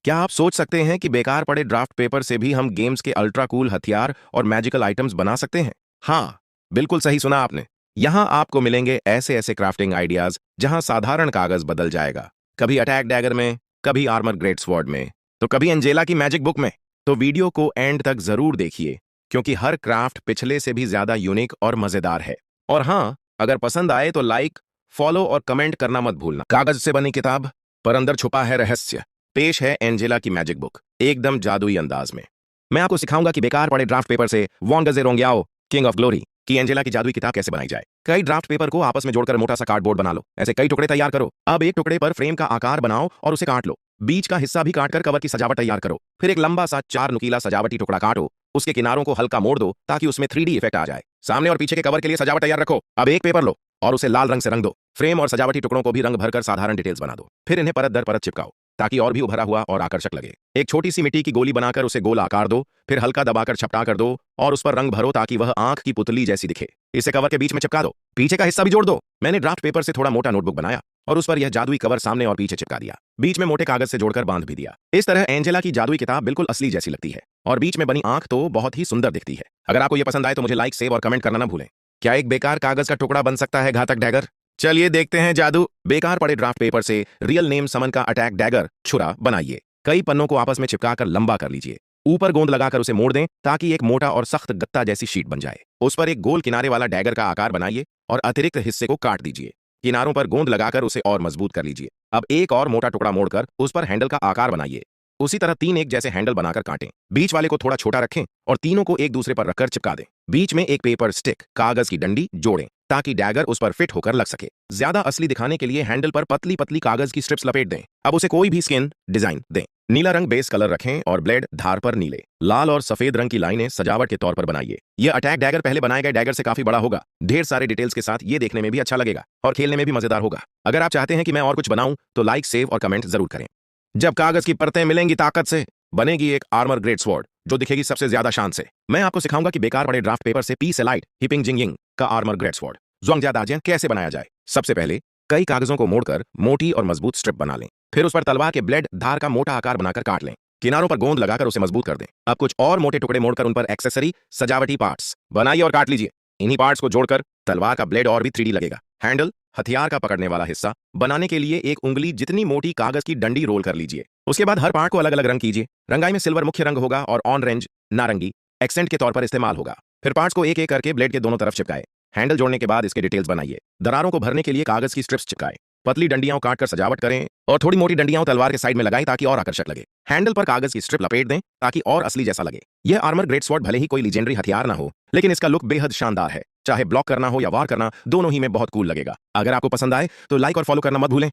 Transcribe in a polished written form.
क्या आप सोच सकते हैं कि बेकार पड़े ड्राफ्ट पेपर से भी हम गेम्स के अल्ट्रा कूल हथियार और मैजिकल आइटम्स बना सकते हैं? हाँ, बिल्कुल सही सुना आपने। यहाँ आपको मिलेंगे ऐसे ऐसे क्राफ्टिंग आइडियाज जहाँ साधारण कागज बदल जाएगा, कभी अटैक डैगर में, कभी आर्मर ग्रेट स्वॉर्ड में, तो कभी एंजेला की मैजिक बुक में। तो वीडियो को एंड तक जरूर देखिए, क्योंकि हर क्राफ्ट पिछले से भी ज्यादा यूनिक और मजेदार है। और हाँ, अगर पसंद आए तो लाइक, फॉलो और कमेंट करना मत भूलना। कागज से बनी किताब, पर अंदर छुपा है रहस्य। पेश है एंजेला की मैजिक बुक, एकदम जादुई अंदाज में। मैं आपको सिखाऊंगा कि बेकार पड़े ड्राफ्ट पेपर से वॉन गजेरोंग्याओ, किंग ऑफ ग्लोरी की एंजेला की जादुई किताब कैसे बनाई जाए। कई ड्राफ्ट पेपर को आपस में जोड़कर मोटा सा कार्डबोर्ड बना लो। ऐसे कई टुकड़े तैयार करो। अब एक टुकड़े पर फ्रेम का आकार बनाओ और उसे काट लो। बीच का हिस्सा भी काटकर कवर की सजावट तैयार करो। फिर एक लंबा सा 4 नुकीला सजावटी टुकड़ा काटो। उसके किनारों को हल्का मोड़ दो ताकि उसमें 3D इफेक्ट आ जाए। सामने और पीछे के कवर के लिए सजावट तैयार रखो। अब एक पेपर लो और उसे लाल रंग से रंग दो। फ्रेम और सजावटी टुकड़ों को भी रंग भरकर साधारण डिटेल्स बना दो। फिर इन्हें परत दर परत चिपकाओ ताकि और भी उभरा हुआ और आकर्षक लगे। एक छोटी सी मिट्टी की गोली बनाकर उसे गोल आकार दो। फिर हल्का दबाकर छपटा कर दो और उस पर रंग भरो ताकि वह आंख की पुतली जैसी दिखे। इसे कवर के बीच में चिपका दो। पीछे का हिस्सा भी जोड़ दो। मैंने ड्राफ्ट पेपर से थोड़ा मोटा नोटबुक बनाया और उस पर यह जादुई कवर सामने और पीछे चिपका दिया। बीच में मोटे कागज से जोड़कर बांध भी दिया। इस तरह एंजेला की जादुई किताब बिल्कुल असली जैसी लगती है और बीच में बनी आंख तो बहुत ही सुंदर दिखती है। अगर आपको यह पसंद आए तो मुझे लाइक, सेव और कमेंट करना ना भूलें। क्या एक बेकार कागज का टुकड़ा बन सकता है घातक डैगर? चलिए देखते हैं जादू। बेकार पड़े ड्राफ्ट पेपर से रियल नेम समन का अटैक डैगर छुरा बनाइए। कई पन्नों को आपस में चिपकाकर लंबा कर लीजिए। ऊपर गोंद लगाकर उसे मोड़ दें ताकि एक मोटा और सख्त गत्ता जैसी शीट बन जाए। उस पर एक गोल किनारे वाला डैगर का आकार बनाइए और अतिरिक्त हिस्से को काट दीजिए। किनारों पर गोंद लगाकर उसे और मजबूत कर लीजिए। अब एक और मोटा टुकड़ा मोड़कर उस पर हैंडल का आकार बनाइए। उसी तरह 3 एक जैसे हैंडल बनाकर काटें। बीच वाले को थोड़ा छोटा रखें और तीनों को एक दूसरे पर रखकर चिपका दें। बीच में एक पेपर स्टिक कागज की डंडी जोड़ें ताकि डैगर उस पर फिट होकर लग सके। ज्यादा असली दिखाने के लिए हैंडल पर पतली पतली कागज की स्ट्रिप्स लपेट दें। अब उसे कोई भी स्किन डिजाइन दें। नीला रंग बेस कलर रखें और ब्लेड धार पर नीले, लाल और सफेद रंग की लाइनें सजावट के तौर पर बनाइए। यह अटैक डैगर पहले बनाए गए डैगर से काफी बड़ा होगा। ढेर सारे डिटेल्स के साथ ये देखने में भी अच्छा लगेगा और खेलने में भी मजेदार होगा। अगर आप चाहते हैं कि मैं और कुछ बनाऊं तो लाइक, सेव और कमेंट जरूर करें। जब कागज की परतें मिलेंगी ताकत से, बनेगी एक आर्मर ग्रेट स्वॉर्ड जो दिखेगी सबसे ज्यादा शान से। मैं आपको सिखाऊंगा कि बेकार पड़े ड्राफ्ट पेपर से पीस एलाइट हिपिंग जिंगिंग का आर्मर ग्रेट स्वॉर्ड ज़ोंगजियादाजियन कैसे बनाया जाए। सबसे पहले कई कागजों को मोड़कर मोटी और मजबूत स्ट्रिप बना लें। फिर उस पर तलवार के ब्लेड धार का मोटा आकार बनाकर काट लें। किनारों पर गोंद लगाकर उसे मजबूत कर दें। अब कुछ और मोटे टुकड़े मोड़कर उन पर एक्सेसरी सजावटी पार्ट्स बनाइए और काट लीजिए। इन्हीं पार्ट्स को जोड़कर तलवार का ब्लेड और भी 3D लगेगा। हैंडल, हथियार का पकड़ने वाला हिस्सा बनाने के लिए एक उंगली जितनी मोटी कागज की डंडी रोल कर लीजिए। उसके बाद हर पार्ट को अलग अलग रंग कीजिए। रंगाई में सिल्वर मुख्य रंग होगा और ऑरेंज नारंगी एक्सेंट के तौर पर इस्तेमाल होगा। फिर पार्ट्स को एक एक करके ब्लेड के दोनों तरफ चिपकाए। हैंडल जोड़ने के बाद इसके डिटेल्स बनाइए। दरारों को भरने के लिए कागज की स्ट्रिप्स चिपकाएं। पतली डंडियां काटकर सजावट करें और थोड़ी मोटी डंडियां तलवार के साइड में लगाएं ताकि और आकर्षक लगे। हैंडल पर कागज की स्ट्रिप लपेट दें ताकि और असली जैसा लगे। यह आर्मर ग्रेट स्वॉर्ड भले ही कोई लीजेंडरी हथियार ना हो, लेकिन इसका लुक बेहद शानदार है। चाहे ब्लॉक करना हो या वार करना, दोनों ही में बहुत कूल लगेगा। अगर आपको पसंद आए तो लाइक और फॉलो करना मत भूलें।